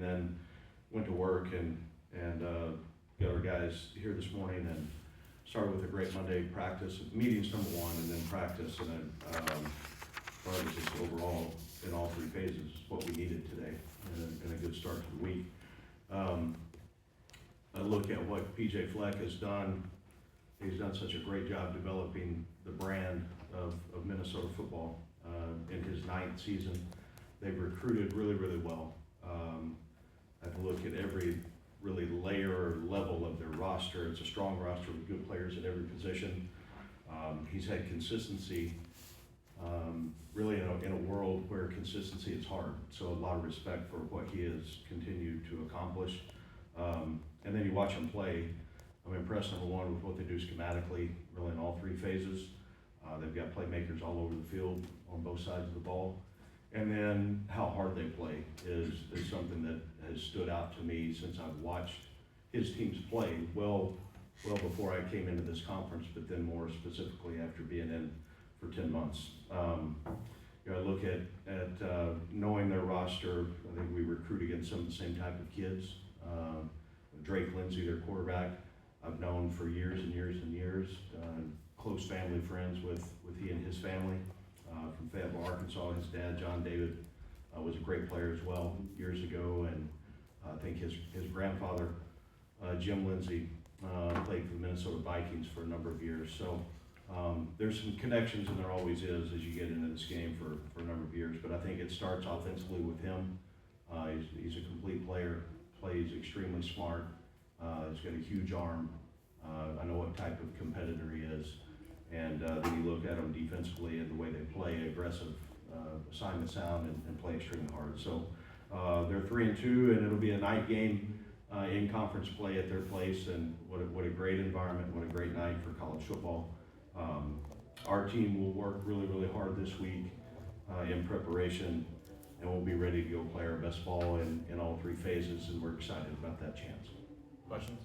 and then went to work and got our guys here this morning and started with a great Monday practice. Meetings number one, and then practice, and then probably just overall in all three phases what we needed today, and a good start to the week. I look at what PJ Fleck has done. He's done such a great job developing the brand of Minnesota football. In his 9th season, they've recruited really, really well. I've looked at every really layer or level of their roster. It's a strong roster with good players at every position. He's had consistency, really in a world where consistency is hard. So a lot of respect for what he has continued to accomplish. And then you watch him play. I'm impressed, number one, with what they do schematically, really in all three phases. They've got playmakers all over the field on both sides of the ball. And then how hard they play is something that has stood out to me since I've watched his teams play well before I came into this conference, but then more specifically after being in for 10 months. I look at knowing their roster. I think we recruit against some of the same type of kids. Drake Lindsey, their quarterback, I've known for years and years and years. Close family friends with he and his family from Fayetteville, Arkansas. His dad, John David, was a great player as well years ago, and I think his grandfather, Jim Lindsey, played for the Minnesota Vikings for a number of years. So there's some connections, and there always is as you get into this game for a number of years. But I think it starts offensively with him. He's a complete player, plays extremely smart. He's got a huge arm. I know what type of competitor he is. And then you look at them defensively and the way they play, aggressive, assignment sound, and play extremely hard. So they're 3-2, and it'll be a night game in conference play at their place. And what a great environment, what a great night for college football. Our team will work really, really hard this week in preparation, and we'll be ready to go play our best ball in all three phases, and we're excited about that chance. Questions?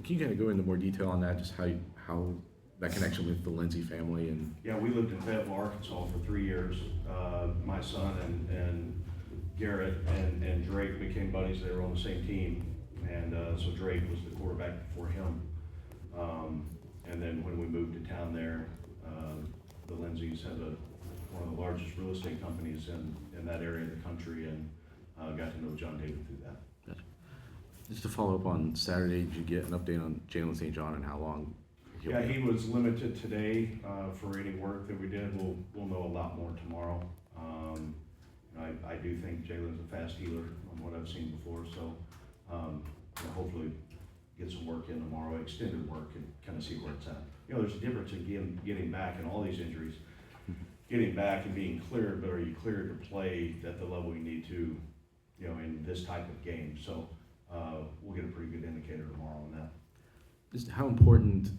Can you kind of go into more detail on that, just how that connection with the Lindsey family? And yeah, we lived in Fayetteville, Arkansas for 3 years. My son and Garrett and Drake became buddies. They were on the same team, and so Drake was the quarterback before him. And then when we moved to town there, the Lindseys have one of the largest real estate companies in that area of the country, and got to know John David through that. Just to follow up on Saturday, did you get an update on Jalen St. and how long he'll Yeah, be he was limited today for any work that we did. We'll know a lot more tomorrow. I do think Jalen's a fast healer on what I've seen before, so hopefully get some work in tomorrow, extended work, and kind of see where it's at. There's a difference in getting back in all these injuries, getting back and being cleared, but are you cleared to play at the level you need to, in this type of game? So we'll get a pretty good indicator tomorrow on that. Just how important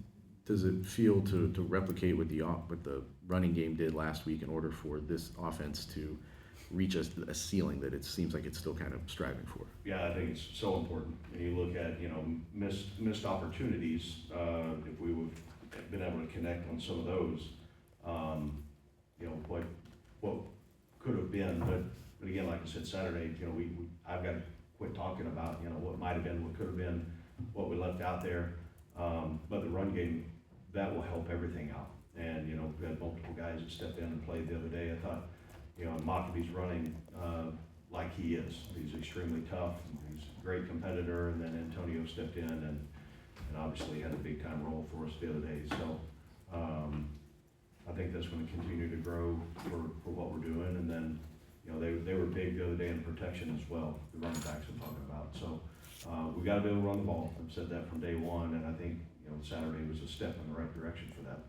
does it feel to replicate what the running game did last week in order for this offense to reach a ceiling that it seems like it's still kind of striving for? Yeah, I think it's so important. And you look at missed opportunities. If we would have been able to connect on some of those, what could have been. But again, like I said, Saturday, I've got to quit talking about what might have been, what could have been, what we left out there. But the run game, that will help everything out. And we had multiple guys that stepped in and played the other day. I thought, Mockaby's running like he is. He's extremely tough. He's a great competitor. And then Antonio stepped in and obviously had a big time role for us the other day. So I think that's going to continue to grow for what we're doing. And then they were big the other day in protection as well, the running backs I'm talking about. So we got to be able to run the ball. I've said that from day one, and I think Saturday was a step in the right direction for that.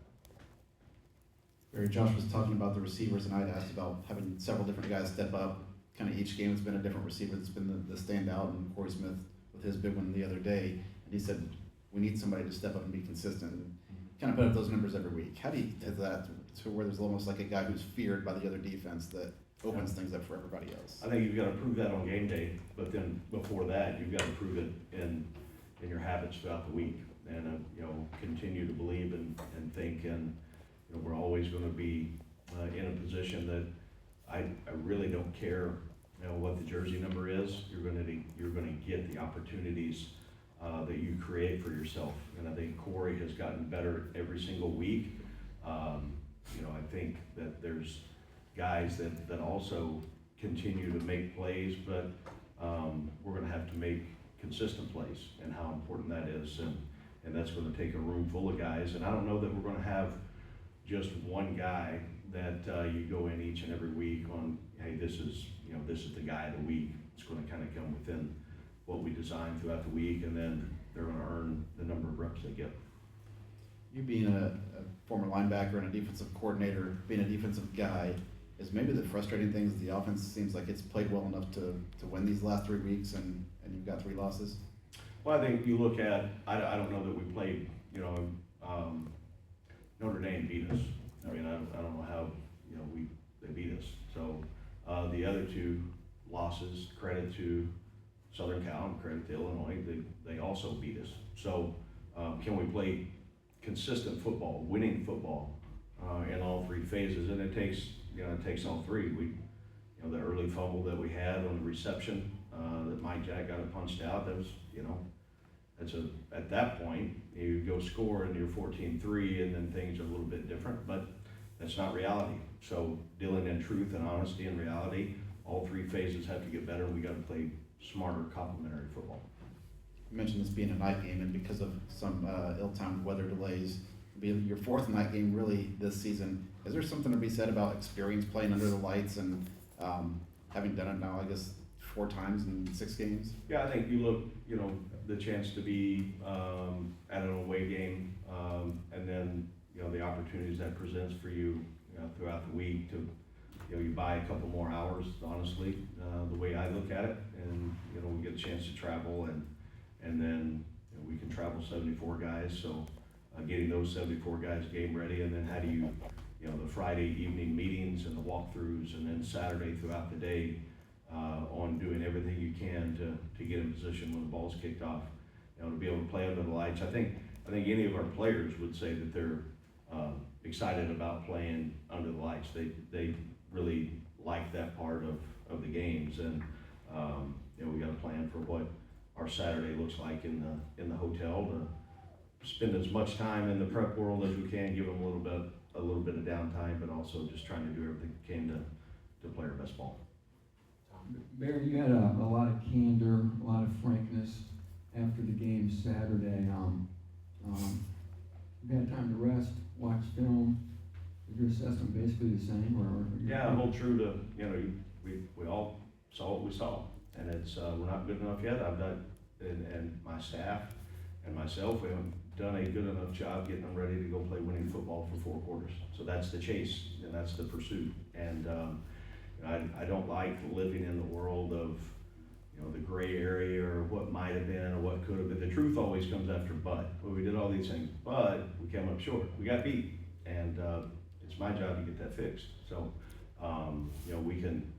Barry, Josh was talking about the receivers, and I'd asked about having several different guys step up. Kind of each game has been a different receiver that's been the standout, and Corey Smith with his big one the other day. And he said, we need somebody to step up and be consistent. And kind of put up those numbers every week. How do you get that to where there's almost like a guy who's feared by the other defense that opens things up for everybody else? I think you've got to prove that on game day, but then before that, you've got to prove it in your habits throughout the week, and continue to believe and think, and we're always going to be in a position that I really don't care, what the jersey number is. You're gonna get the opportunities that you create for yourself. And I think Corey has gotten better every single week. I think that there's guys that also continue to make plays, but we're gonna have to make consistent plays, and how important that is. And that's gonna take a room full of guys. And I don't know that we're gonna have just one guy that you go in each and every week on, hey, this is the guy of the week. It's gonna kind of come within what we design throughout the week, and then they're gonna earn the number of reps they get. You being a former linebacker and a defensive coordinator, being a defensive guy, is maybe the frustrating thing is the offense seems like it's played well enough to win these last 3 weeks, and you've got 3 losses? Well, I think you look at, I don't know that we played, Notre Dame beat us. I mean, I don't know how, they beat us. So, the other 2 losses, credit to Southern Cal and credit to Illinois, they also beat us. So, can we play consistent football, winning football, in all 3 phases? And it takes all 3. The early fumble that we had on the reception, that Mike Jack got it punched out, that was, at that point, you go score and you're 14-3, and then things are a little bit different, but that's not reality. So dealing in truth and honesty and reality, all 3 phases have to get better, and we gotta play smarter, complementary football. You mentioned this being a night game, and because of some ill-timed weather delays, it'll be your 4th night game really this season. Is there something to be said about experience playing under the lights and having done it now, I guess, 4 times in 6 games? Yeah, I think you look, the chance to be at an away game, and then, the opportunities that presents for you, throughout the week to, you buy a couple more hours, honestly, the way I look at it. And, we get a chance to travel, and then we can travel 74 guys. So getting those 74 guys game ready, and then how do you, the Friday evening meetings and the walkthroughs, and then Saturday throughout the day, on doing everything you can to get in position when the ball's kicked off, to be able to play under the lights. I think any of our players would say that they're excited about playing under the lights. They really like that part of the games, and we got a plan for what our Saturday looks like in the hotel, to spend as much time in the prep world as we can, give them a little bit of downtime, but also just trying to do everything we can to play our best ball. Barry, you had a lot of candor, a lot of frankness after the game Saturday. You had time to rest, watch film. Is your assessment basically the same, or? Yeah, I hold true to, we all saw what we saw, and it's, we're not good enough yet. I've done, and my staff and myself, we haven't done a good enough job getting them ready to go play winning football for 4 quarters. So that's the chase, and that's the pursuit. And I don't like living in the world of, the gray area, or what might have been, or what could have been. The truth always comes after but. Well, we did all these things, but we came up short. We got beat, and it's my job to get that fixed. So, we can,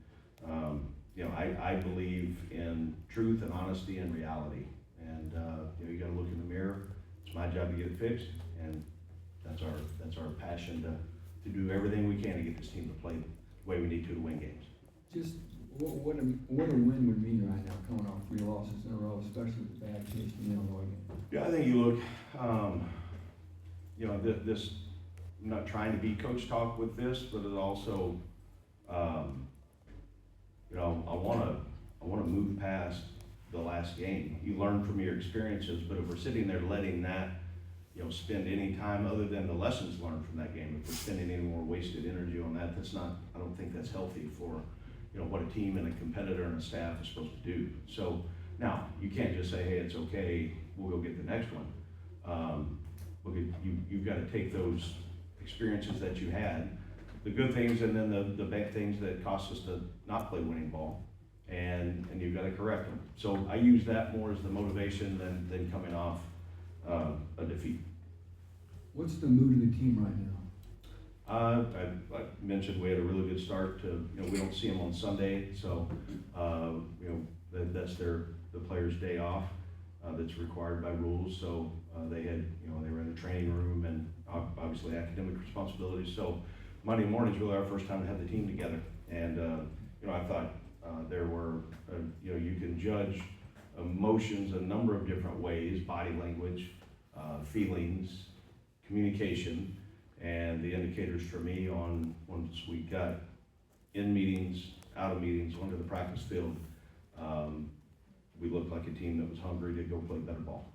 I believe in truth and honesty and reality. And, you gotta look in the mirror. It's my job to get it fixed, and that's our passion to do everything we can to get this team to play the way we need to win games. Just what a win would mean right now, coming off 3 losses in a row, especially with the bad taste in the Illinois game. Yeah, I think you look, this, I'm not trying to be coach talk with this, but it also, I wanna move past the last game. You learn from your experiences, but if we're sitting there letting that, spend any time other than the lessons learned from that game, if we're spending any more wasted energy on that, I don't think that's healthy for, what a team and a competitor and a staff is supposed to do. So now, you can't just say, hey, it's okay, we'll go get the next one. You've got to take those experiences that you had, the good things, and then the bad things that cost us to not play winning ball, and you've got to correct them. So I use that more as the motivation than coming off a defeat. What's the mood of the team right now? I mentioned we had a really good start to, we don't see them on Sunday, so, that's the players' day off, that's required by rules. So, they were in the training room, and obviously academic responsibilities. So Monday morning is really our first time to have the team together. And, I thought there were, you can judge emotions a number of different ways, body language, feelings, communication, and the indicators for me on once we got in meetings, out of meetings, onto the practice field, we looked like a team that was hungry to go play better ball.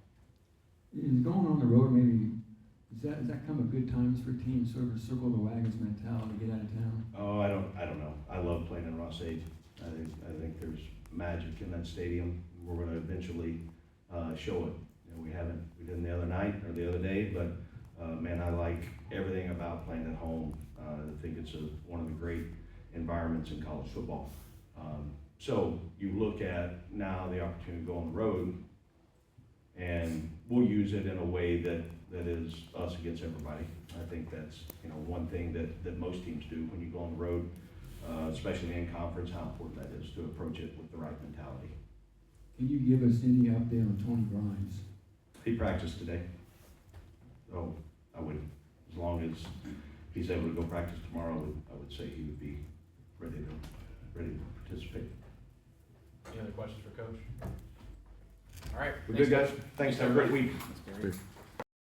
Is going on the road maybe, does that come at good times for teams, sort of a circle the wagons mentality, get out of town? Oh, I don't know. I love playing in Ross-Ade. I think there's magic in that stadium. We're gonna eventually, show it. We didn't the other night or the other day, but, man, I like everything about playing at home. I think it's one of the great environments in college football. So you look at now the opportunity to go on the road, and we'll use it in a way that is us against everybody. I think that's, one thing that most teams do when you go on the road, especially in conference, how important that is to approach it with the right mentality. Can you give us any update on Tony Grimes? He practiced today, so I would, as long as he's able to go practice tomorrow, I would say he would be ready to participate. Any other questions for Coach? All right. We're good, guys. Thanks. Have a great week. Thanks, Barry. Great.